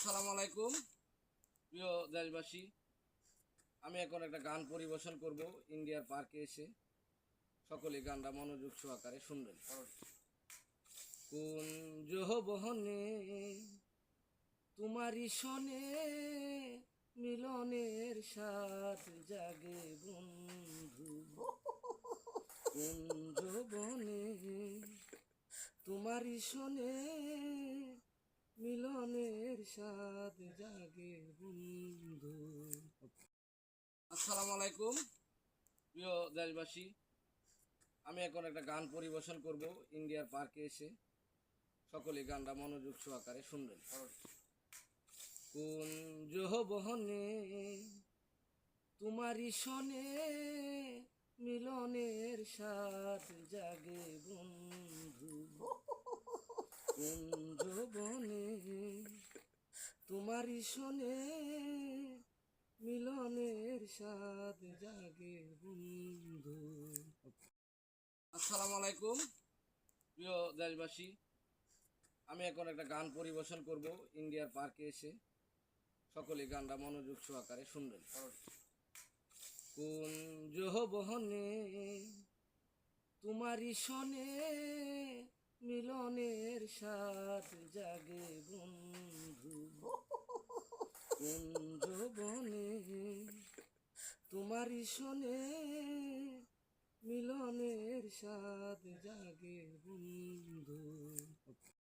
আসসালামু আলাইকুম প্রিয় দেশবাসী। আমি এখন একটা গান পরিবেশন করব ইন্ডিয়ার পার্কে এসে। সকলে গানটা মনোযোগ সহকারে শুনবেন। কুঞ্জ বহনে তোমারি শনে মিলনের স্বাদ জাগে বন্ধু। কুঞ্জ বনে তোমারি শনে মিলনের স্বাদ জাগে বন্ধু। আসসালামু আলাইকুম প্রিয় দেশবাসী। আমি এখন একটা গান পরিবেশন করব ইন্ডিয়ার পার্কে এসে। সকলে গানটা মনোযোগ সহকারে শুনবেন। কুঞ্জ বহনে তোমারি শনে মিলনের স্বাদ জাগে বন্ধু। কুঞ্জ বনে তোমারি শনে মিলনের স্বাদ জাগে বন্ধু। আসসালামু আলাইকুম প্রিয় দেশবাসী। আমি এখন একটা গান পরিবেশন করব ইন্ডিয়ার পার্কে এসে। সকলে গানটা মনোযোগ সহকারে শুনবেন। কুঞ্জ বহনে তোমারি শনে মিলনের স্বাদ জাগে বন্ধু। কুঞ্জ বনে তোমারি শনে মিলনের স্বাদ জাগে বন্ধু।